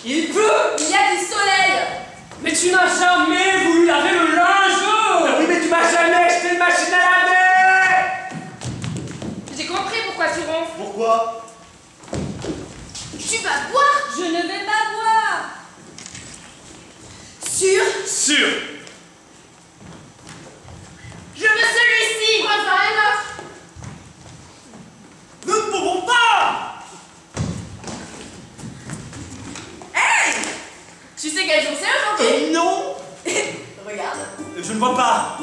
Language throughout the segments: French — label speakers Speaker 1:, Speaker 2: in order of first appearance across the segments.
Speaker 1: Il pleut.
Speaker 2: Il y a du soleil.
Speaker 1: Mais tu n'as jamais voulu laver le linge.
Speaker 3: Oui, mais tu m'as jamais acheté une machine à laver.
Speaker 2: J'ai compris pourquoi tu ronfles.
Speaker 3: Pourquoi?
Speaker 2: Tu vas boire? Je ne vais pas boire. Sûr?
Speaker 3: Sûr.
Speaker 2: Je veux celui-ci. Moi, j'en ai un autre.
Speaker 3: Nous ne pouvons pas.
Speaker 2: Hey! Tu sais quel jour c'est aujourd'hui?
Speaker 3: Non.
Speaker 2: Regarde.
Speaker 3: Je ne vois pas.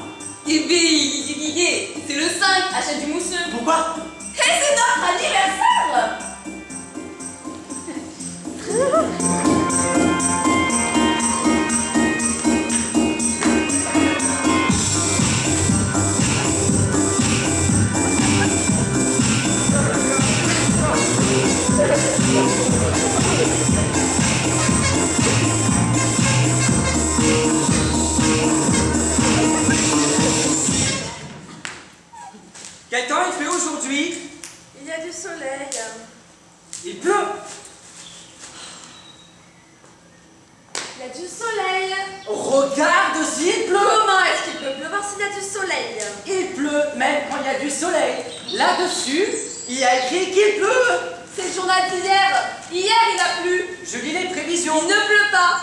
Speaker 2: Eh bien, c'est le 5, achète du mousseux.
Speaker 3: Pourquoi?
Speaker 2: Et c'est notre anniversaire.
Speaker 1: Quel temps il fait aujourd'hui?
Speaker 2: Il y a du soleil.
Speaker 1: Il pleut.
Speaker 2: Il y a du soleil.
Speaker 1: Regarde s'il pleut.
Speaker 2: Comment est-ce qu'il peut pleuvoir s'il y a du soleil?
Speaker 1: Il pleut même quand il y a du soleil. Là-dessus, il y a écrit qu'il pleut.
Speaker 2: C'est le journal d'hier. Hier, il a plu.
Speaker 1: Je lis les prévisions.
Speaker 2: Il ne pleut pas.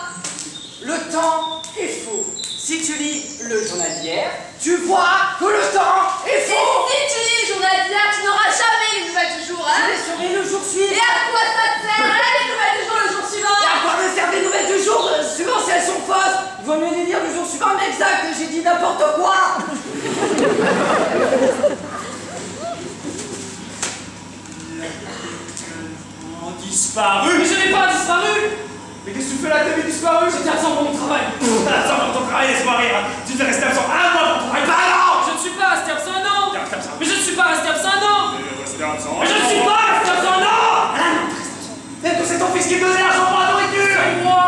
Speaker 1: Le temps est faux. Si tu lis le journal d'hier, tu vois que le temps est
Speaker 2: Et
Speaker 1: faux.
Speaker 2: si tu lis le journal d'hier, tu n'auras jamais les nouvelles du jour,
Speaker 1: Je
Speaker 2: hein?
Speaker 1: les saurai le jour suivant.
Speaker 2: Et à quoi ça te sert, hein, les nouvelles du jour le jour suivant?
Speaker 1: Et à quoi me servent les nouvelles du jour suivant si elles sont fausses? Il vaut mieux les lire le jour suivant, mais exact, j'ai dit n'importe quoi.
Speaker 3: Disparu.
Speaker 1: Mais je n'ai pas disparu.
Speaker 3: Mais qu'est-ce que tu fais là? T'avais disparu.
Speaker 1: J'étais absent pour mon travail.
Speaker 3: Absent pour ton travail, laisse-moi rire. Tu devais rester absent un mois pour ton travail. Bah non.
Speaker 1: Je ne suis pas resté absent un an.
Speaker 3: T'es resté absent.
Speaker 1: Mais je ne suis pas resté absent un an.
Speaker 3: Rester absent.
Speaker 1: Mais je ne suis pas resté absent un an.
Speaker 3: Peut-être que c'est ton fils qui te donnait l'argent pour la nourriture.
Speaker 1: C'est moi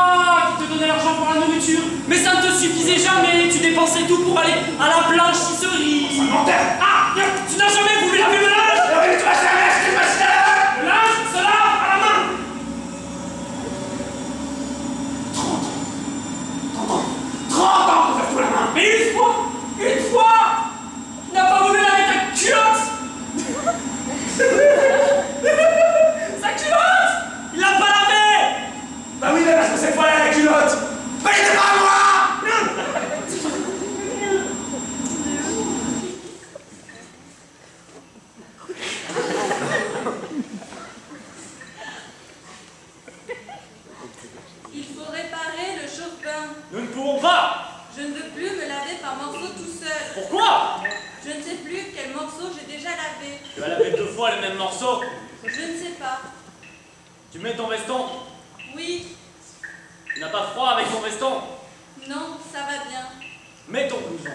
Speaker 1: qui te donnais l'argent pour la nourriture. Mais ça ne te suffisait jamais. Tu dépensais tout pour aller à la blanchisserie.
Speaker 3: Menteur.
Speaker 1: Ah, tu n'as jamais voulu laver le linge.
Speaker 3: Mais tu vas jamais acheter une machine à laver.
Speaker 1: Le linge, cela, à la main.
Speaker 3: 30 ans pour faire tout la main.
Speaker 1: Mais une fois, tu n'as pas voulu laver ta culotte. Sa culotte, il l'a pas lavé.
Speaker 3: Bah oui, mais parce que cette fois-là, la culotte. Mais c'est pas moi.
Speaker 2: Il faut réparer le chauffe-bain.
Speaker 3: Nous ne pouvons pas.
Speaker 2: Je ne veux plus me laver par morceaux tout seul.
Speaker 3: Pourquoi?
Speaker 2: Je ne sais plus quel morceau j'ai déjà lavé.
Speaker 3: Tu vas laver 2 fois le même morceau.
Speaker 2: Je ne sais pas.
Speaker 3: Tu mets ton veston.
Speaker 2: Oui,
Speaker 3: Tu n'as pas froid avec ton veston.
Speaker 2: non, ça va bien.
Speaker 3: Mets ton blouson.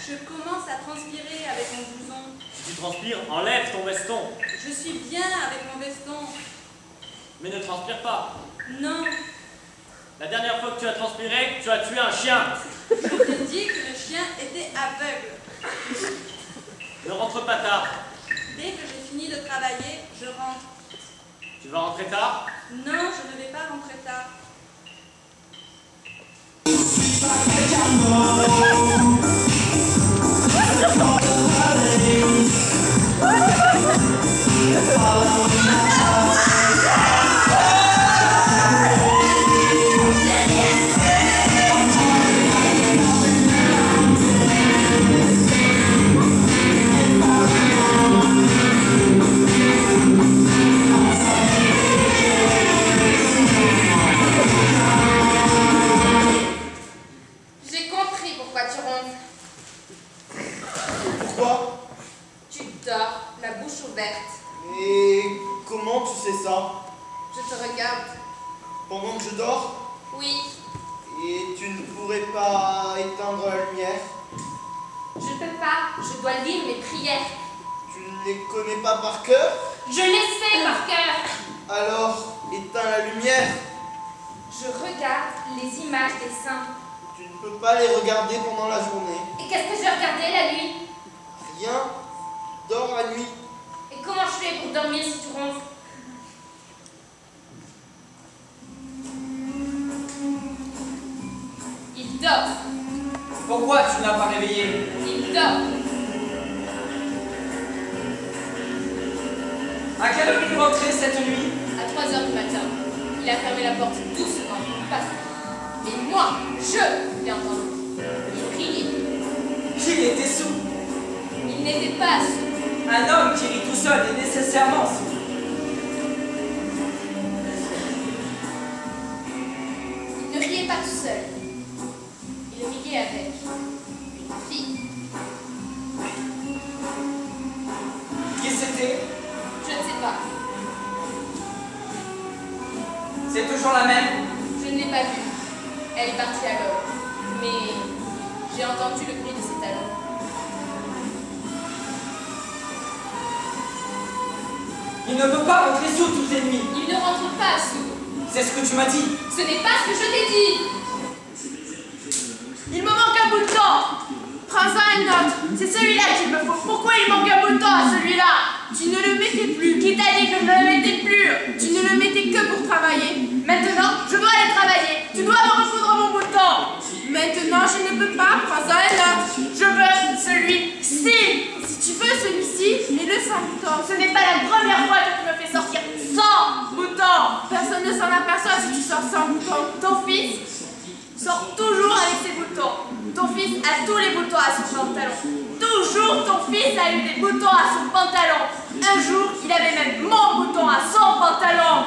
Speaker 2: Je commence à transpirer avec mon blouson.
Speaker 3: Si tu transpires, enlève ton veston.
Speaker 2: Je suis bien avec mon veston.
Speaker 3: Mais ne transpire pas.
Speaker 2: Non,
Speaker 3: La dernière fois que tu as transpiré, tu as tué un chien.
Speaker 2: je te dis que le chien était aveugle.
Speaker 3: Ne rentre pas tard.
Speaker 2: Dès que j'ai fini de travailler, je rentre.
Speaker 3: Tu vas rentrer tard.
Speaker 2: Non, je ne vais pas rentrer tard. J'ai compris pourquoi tu ronfles.
Speaker 3: Pourquoi?
Speaker 2: Tu dors, la bouche ouverte.
Speaker 4: Et comment tu sais ça?
Speaker 2: Je te regarde.
Speaker 4: Pendant que je dors?
Speaker 2: Oui,
Speaker 4: Et tu ne pourrais pas éteindre la lumière?
Speaker 2: je ne peux pas. Je dois lire mes prières.
Speaker 4: Tu ne les connais pas par cœur?
Speaker 2: Je les sais par cœur.
Speaker 4: Alors, éteins la lumière.
Speaker 2: Je regarde les images des saints.
Speaker 4: Tu ne peux pas les regarder pendant la journée.
Speaker 2: Et qu'est-ce que je vais regarder la nuit?
Speaker 4: Rien. Dors la nuit.
Speaker 2: Et comment je fais pour dormir si tu ronfles? dort.
Speaker 5: Pourquoi tu n'as pas réveillé?
Speaker 2: Il dort.
Speaker 5: À quelle heure est-il rentré cette nuit?
Speaker 2: À 3 heures du matin. Il a fermé la porte doucement, pas fort. Mais moi, je l'ai entendu. Il criait.
Speaker 5: Il était sous.
Speaker 2: Il n'était pas sous.
Speaker 5: Un homme qui rit tout seul est nécessairement sous.
Speaker 2: Il ne riait pas tout seul. Il riait avec une fille.
Speaker 5: Qui c'était?
Speaker 2: Je ne sais pas.
Speaker 5: C'est toujours la même?
Speaker 2: Je ne l'ai pas vue. Elle est partie alors. Mais j'ai entendu le bruit de ses talons.
Speaker 5: Il ne peut pas rentrer sous toutes les nuits.
Speaker 2: Il ne rentre pas sous.
Speaker 5: C'est ce que tu m'as dit.
Speaker 2: Ce n'est pas ce que je t'ai dit.
Speaker 6: Il me manque un bout de temps. Prends-en un autre. C'est celui-là qu'il me faut. Pourquoi il manque un bout de temps à celui-là? Tu ne le mettais plus. Qui t'a dit que je ne le mettais plus? Tu ne le mettais que pour travailler. Maintenant, je dois aller travailler. Tu dois me recoudre mon bout de temps. Maintenant, je ne peux pas. Prends-en un autre. Je veux celui-ci. Si tu veux celui-ci, mets-le sans bouton. Ce n'est pas la première fois que tu me fais sortir sans bouton. Personne ne s'en aperçoit si tu sors sans bouton. Ton fils sort toujours avec ses boutons. Ton fils a tous les boutons à son pantalon. Toujours ton fils a eu des boutons à son pantalon. Un jour, il avait même mon bouton à son pantalon.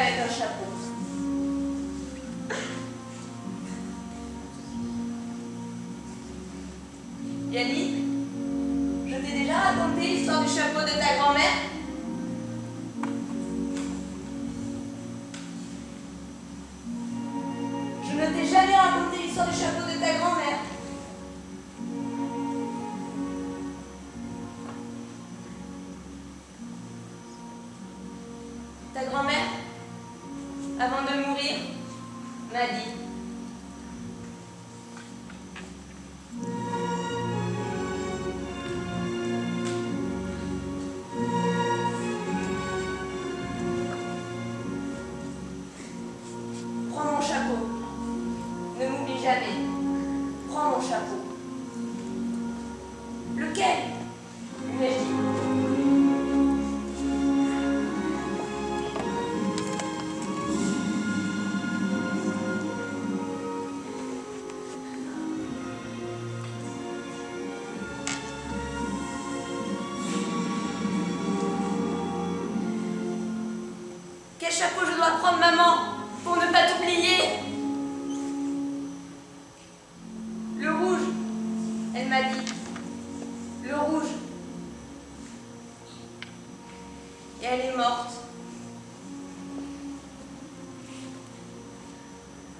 Speaker 2: avec un chapeau. Yannick, je t'ai déjà raconté l'histoire du chapeau de ta grand-mère? Je ne t'ai jamais raconté l'histoire du chapeau de ta grand-mère. Ta grand-mère, avant de mourir, m'a dit: prends mon chapeau, ne m'oublie jamais, prends mon chapeau. Lequel? lui ai-je dit. Quel chapeau je dois prendre, maman, pour ne pas t'oublier? Le rouge, elle m'a dit. Le rouge. Et elle est morte.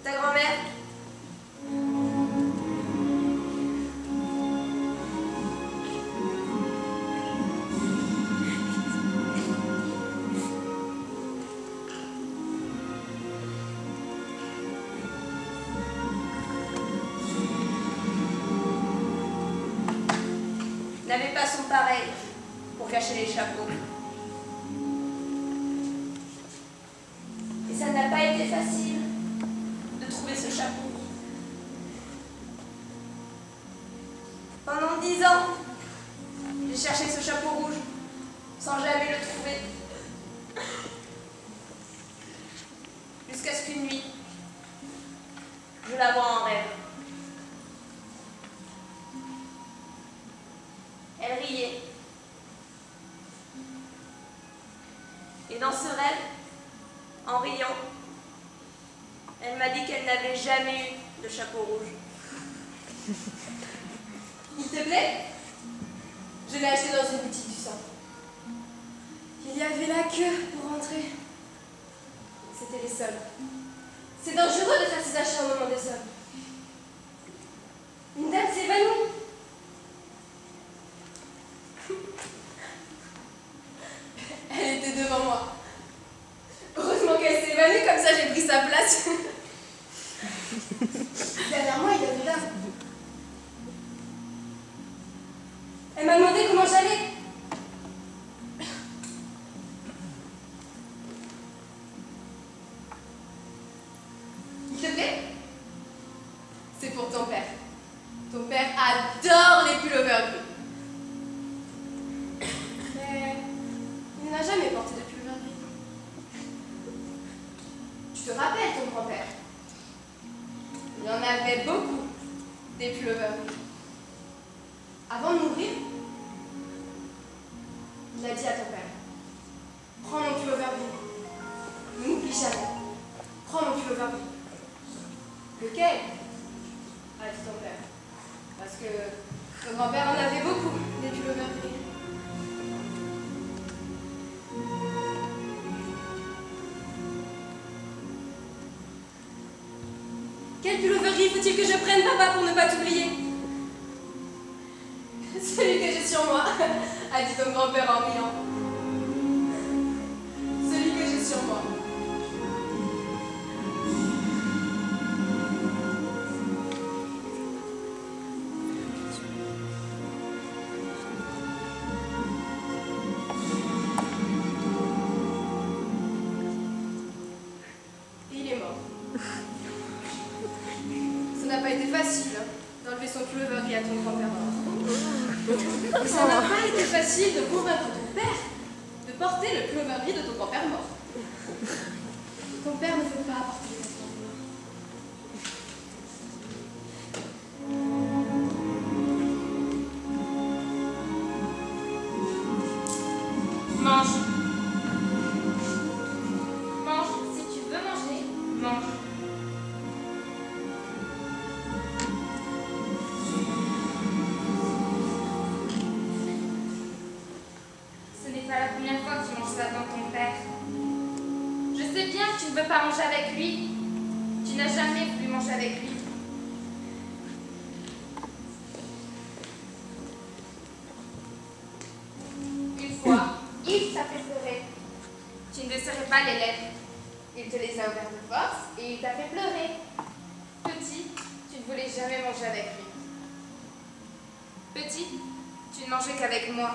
Speaker 2: Ta grand-mère? N'avait pas son pareil pour cacher les chapeaux. Et ça n'a pas été facile de trouver ce chapeau. Pendant 10 ans, j'ai cherché ce chapeau rouge sans jamais le trouver. Jusqu'à ce qu'une nuit, je la vois en rêve. Elle riait. Et dans ce rêve, en riant, elle m'a dit qu'elle n'avait jamais eu de chapeau rouge. Il te plaît? Je l'ai acheté dans une boutique du centre. Il y avait la queue pour entrer. C'était les soldes. C'est dangereux de faire ses achats au moment des soldes. Une dame s'évanouit. Elle était devant moi. Heureusement qu'elle s'est évanouie, comme ça j'ai pris sa place. Derrière moi, il y avait une dame. Elle m'a demandé comment j'allais. Il te plaît? C'est pour ton père. Ton père adore les pullovers gris. Mais il n'a jamais porté de pullover gris. Tu te rappelles ton grand-père? Il en avait beaucoup, des pullovers gris. Avant de mourir, il a dit à ton père: prends mon pullover gris. Ne m'oublie jamais. Prends mon pullover gris. Lequel? A dit ton père. Parce que ton grand-père en avait beaucoup, des pullovers gris. Quel pullover gris faut-il que je prenne, papa, pour ne pas t'oublier? Celui que j'ai sur moi, a dit ton grand-père en riant. Celui que j'ai sur moi. Et il est mort. Ça n'a pas été facile d'enlever son pullover gris à ton grand-père mort. Et ça n'a pas été facile de convaincre ton père de porter le pullover gris de ton grand-père mort. Ton père ne veut pas porter le vêtement
Speaker 6: Mange. Mange, c'est n'est pas la première fois que tu manges ça devant ton père. Je sais bien que tu ne veux pas manger avec lui. Tu n'as jamais voulu manger avec lui. Une fois, il t'a fait pleurer. Tu ne te serrais pas les lèvres. Il te les a ouvertes de force et il t'a fait pleurer. Petit, tu ne voulais jamais manger avec lui. Petit, tu ne mangeais qu'avec moi.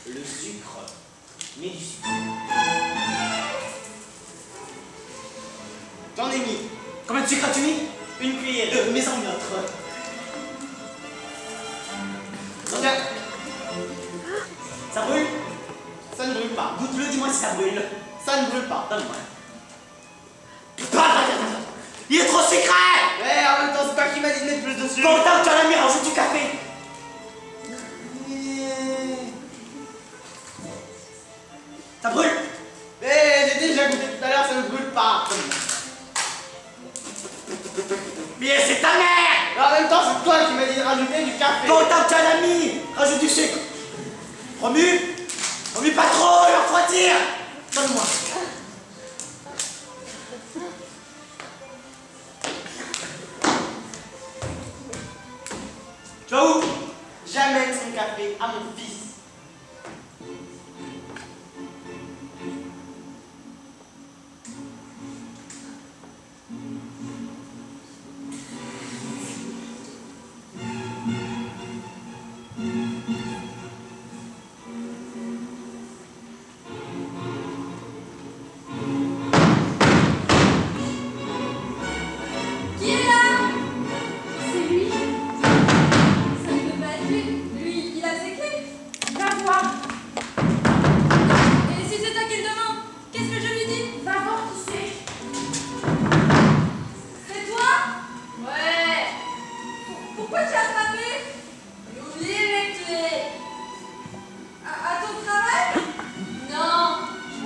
Speaker 3: Le sucre. Mets du sucre.
Speaker 4: J'en ai mis.
Speaker 3: Combien de sucre as-tu mis?
Speaker 4: Une cuillère.
Speaker 3: Mets en une autre.
Speaker 4: Tiens,
Speaker 3: Ça brûle?
Speaker 4: ça ne brûle pas.
Speaker 3: Goûte-le, dis-moi si ça brûle.
Speaker 4: Ça ne brûle pas.
Speaker 3: Donne-moi. Il est trop sucré!
Speaker 4: Ouais, en même temps, c'est pas qui m'a dit de mettre plus de sucre.
Speaker 3: Pourtant, tu as la mis, rajoute du café. Ça brûle?
Speaker 4: Eh, j'ai déjà goûté tout à l'heure, ça ne brûle pas.
Speaker 3: Mais c'est ta mère!
Speaker 4: Mais en même temps, c'est toi qui m'as dit de rajouter du café.
Speaker 3: Pourtant, tu as la mis, rajoute du sucre. Remue? Remue pas trop, il va refroidir. Donne-moi. Tu vas où?
Speaker 4: J'amène son café à mon fils.
Speaker 6: Qui est là? C'est lui. Ça ne peut pas être lui. Lui, il a ses clés. Va voir. Et si c'est toi qui le demande, qu'est-ce que je lui dis? Va voir qui c'est. C'est toi? Ouais. Pourquoi tu as frappé? J'ai oublié mes clés. À ton travail? Non,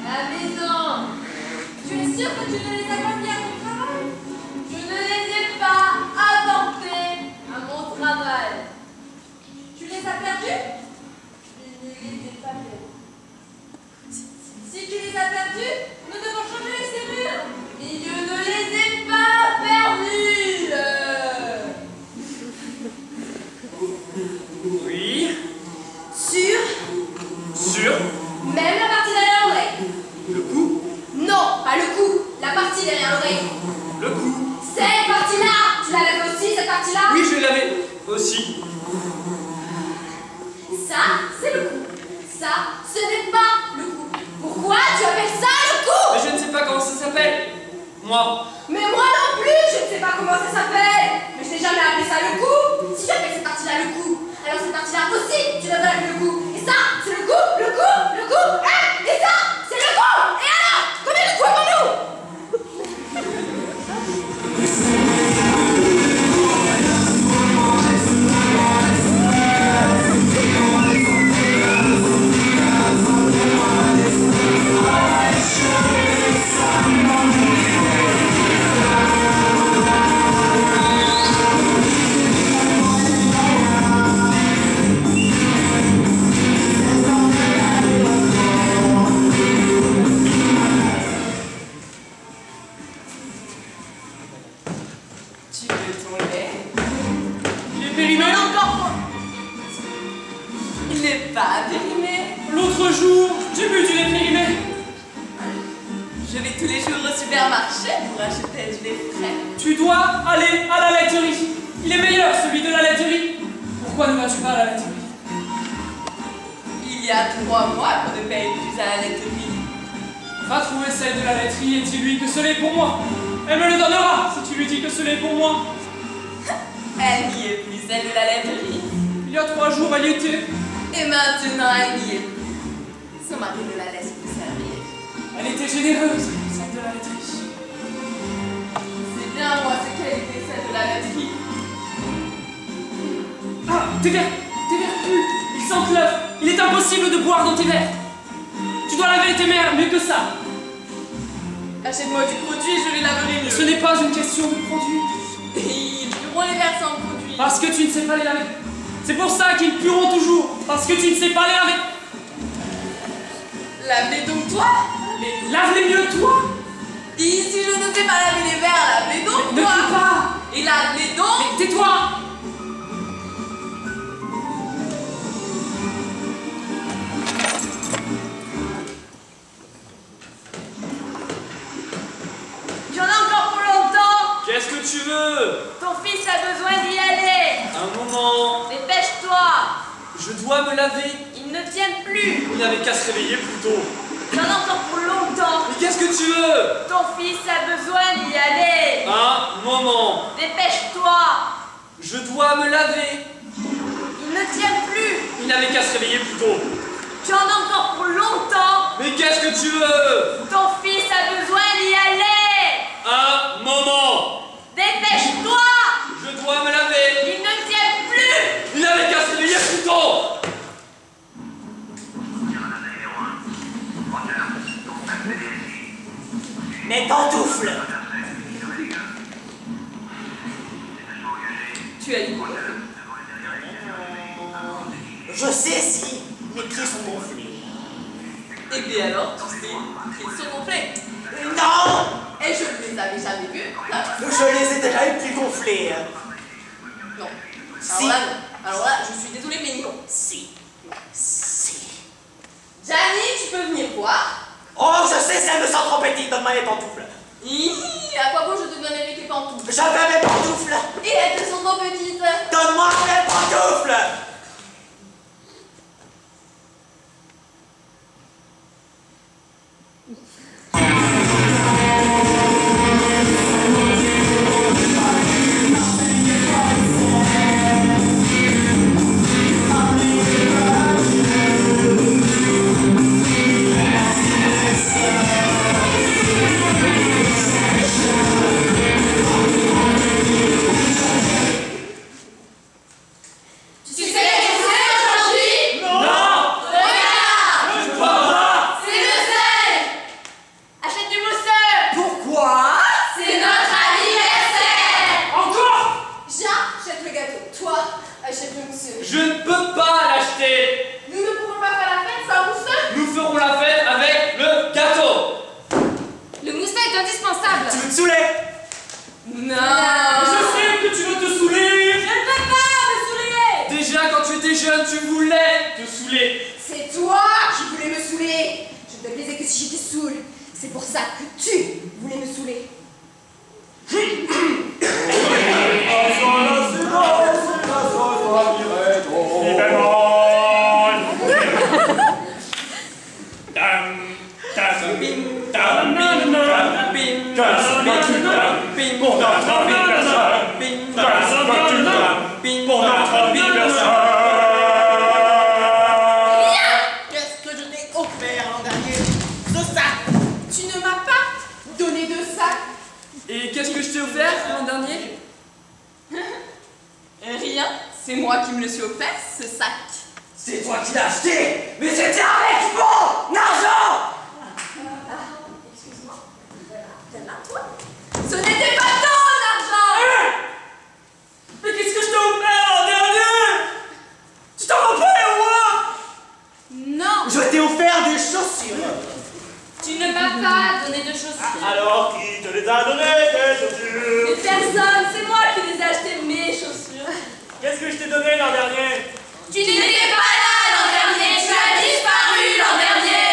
Speaker 6: à la maison. Tu es sûr que tu ne les as pas mis à ton travail? Je ne les ai pas apportés à mon travail. Tu les as perdus? Je ne les ai pas perdus. Si tu les as perdus, nous devons changer les serrures. Et je ne les ai pas perdus.
Speaker 1: Oui.
Speaker 6: Sûr?
Speaker 1: Sûr.
Speaker 6: Même la partie derrière l'oreille.
Speaker 1: Le cou.
Speaker 6: Non, pas le cou. La partie derrière l'oreille.
Speaker 1: Le cou.
Speaker 6: Cette partie-là. Tu l'as lavée aussi, cette partie-là?
Speaker 1: Oui, je l'avais aussi.
Speaker 6: Ça, c'est le cou. Ça, ce n'est pas le cou. Pourquoi tu appelles ça le cou?
Speaker 1: Mais je ne sais pas comment ça s'appelle. Moi.
Speaker 6: Mais moi non plus, je ne sais pas comment ça s'appelle. Mais je n'ai jamais appelé ça le cou. Si j'appelle cette partie-là le cou, alors cette partie-là aussi, tu dois appeler le cou. Et ça, c'est le cou, le cou, le cou. Hein? Et ça, c'est le cou. Et alors, combien de coups avons-nous?
Speaker 5: Tu veux ton lait?
Speaker 1: Il est périmé.
Speaker 6: Encore.
Speaker 5: Il n'est pas périmé.
Speaker 1: L'autre jour, j'ai bu du lait périmé.
Speaker 5: Je vais tous les jours au supermarché pour acheter du lait frais.
Speaker 1: Tu dois aller à la laiterie. Il est meilleur, celui de la laiterie. Pourquoi ne vas-tu pas à la laiterie?
Speaker 5: Il y a 3 mois qu'on ne paye plus à la laiterie.
Speaker 1: Va trouver celle de la laiterie et dis-lui que ce lait est pour moi. Elle me le donnera si tu lui dis que ce lait est pour moi.
Speaker 5: Elle n'y est plus, celle de la laiterie.
Speaker 1: Il y a 3 jours, elle y était.
Speaker 5: Et maintenant, elle n'y est plus. Son mari ne la laisse plus servir.
Speaker 1: Elle était généreuse, celle de la laiterie.
Speaker 5: C'est bien moi ce qu'elle était, celle de la laiterie.
Speaker 1: Ah, tes verres puent. Ils sentent l'œuf. Il est impossible de boire dans tes verres. Tu dois laver tes verres, mieux que ça.
Speaker 5: Achète-moi du produit et je les laverai mieux.
Speaker 1: Ce n'est pas une question de produit.
Speaker 5: Ils pueront les verres sans produit.
Speaker 1: Parce que tu ne sais pas les laver. C'est pour ça qu'ils pueront toujours. Parce que tu ne sais pas les laver.
Speaker 5: Lave-les donc toi.
Speaker 1: Mais lave-les mieux toi.
Speaker 5: Dis, si je ne sais pas laver les verres, lave-les donc
Speaker 1: Ne
Speaker 5: toi.
Speaker 1: crie pas.
Speaker 5: Et lave-les donc.
Speaker 1: Mais tais-toi.
Speaker 2: Tu en as encore pour longtemps.
Speaker 1: Qu'est-ce que tu veux?
Speaker 2: Ton fils a besoin d'y aller.
Speaker 1: Un moment.
Speaker 2: Dépêche-toi.
Speaker 1: Je dois me laver.
Speaker 2: Ils ne tiennent plus.
Speaker 1: Il n'avait qu'à se réveiller plus tôt.
Speaker 2: Tu en as encore pour longtemps.
Speaker 1: Mais qu'est-ce que tu veux?
Speaker 2: Ton fils a besoin d'y aller.
Speaker 1: Un moment.
Speaker 2: Dépêche-toi.
Speaker 1: Je dois me laver.
Speaker 2: Ils ne tiennent plus.
Speaker 1: Il n'avait qu'à se réveiller plus tôt.
Speaker 2: Tu en as encore pour longtemps.
Speaker 1: Mais qu'est-ce que tu veux?
Speaker 2: Ton fils a besoin d'y aller.
Speaker 1: Un moment.
Speaker 2: Dépêche-toi.
Speaker 1: Je dois me laver.
Speaker 2: Ils ne tiennent plus.
Speaker 1: Il n'avait qu'à se réveiller plus tôt.
Speaker 3: Mes pantoufles.
Speaker 5: Tu as dit quoi?
Speaker 3: Je sais si mes pieds sont gonflés.
Speaker 5: Et bien alors, tu sais, ils sont gonflés.
Speaker 3: Non!
Speaker 5: Et je ne les avais jamais vus. Là.
Speaker 3: Je les ai déjà eu plus gonflés.
Speaker 5: Non.
Speaker 3: Si.
Speaker 5: Alors là, non. Alors là, je suis désolée, mais non.
Speaker 3: Si.
Speaker 5: Gianni, tu peux venir voir.
Speaker 3: Oh, je sais, si elles me sont trop petites. Donne-moi mes pantoufles.
Speaker 5: À quoi bon je te donnerai tes pantoufles?
Speaker 3: Je veux mes pantoufles.
Speaker 5: Et elles te sont trop petites.
Speaker 3: Donne-moi mes pantoufles.
Speaker 6: Tu sais qu'est-ce que c'est aujourd'hui?
Speaker 1: Non.
Speaker 6: Regarde!
Speaker 1: Je ne crois pas.
Speaker 6: C'est le sel!
Speaker 2: Achète du mousseux.
Speaker 3: Pourquoi?
Speaker 6: C'est notre anniversaire!
Speaker 1: Encore.
Speaker 5: Achète le gâteau. Toi, achète le mousseux.
Speaker 1: Je ne peux pas l'acheter.
Speaker 5: Nous ne pourrons pas faire la fête sans mousseux.
Speaker 1: Nous ferons la fête avec le gâteau.
Speaker 6: Le mousset est indispensable!
Speaker 3: Tu veux te saouler?
Speaker 5: Non.
Speaker 1: Je sais que tu veux te saouler.
Speaker 2: Je ne peux pas me saouler.
Speaker 1: Déjà, quand tu étais jeune, tu voulais te saouler.
Speaker 6: C'est toi qui voulais me saouler! Je ne te plaisais que si j'étais saoule. C'est pour ça que tu voulais me saouler.
Speaker 3: Qu'est-ce que je t'ai offert l'an dernier? Ce sac.
Speaker 6: Tu ne m'as pas donné de sac.
Speaker 1: Et qu'est-ce que je t'ai offert l'an dernier?
Speaker 5: Rien. C'est moi qui me le suis offert, ce sac.
Speaker 3: C'est toi qui l'as acheté. Mais c'était avec mon argent.
Speaker 5: Excuse-moi. T'es là, toi? Ce n'était pas ton argent!
Speaker 1: Mais qu'est-ce que je t'ai offert l'an dernier? Tu t'en rappelles au moins?
Speaker 6: Non!
Speaker 3: Je t'ai offert des chaussures.
Speaker 2: Tu ne m'as pas donné de chaussures.
Speaker 3: Alors qui te les a données, tes chaussures?
Speaker 2: Mais personne, c'est moi qui les ai achetées, mes chaussures.
Speaker 3: Qu'est-ce que je t'ai donné l'an dernier?
Speaker 6: Tu n'étais pas là l'an dernier! Tu as disparu l'an dernier!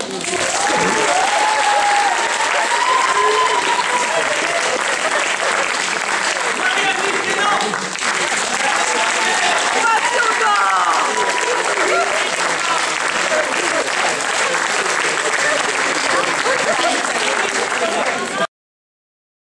Speaker 1: Bravo.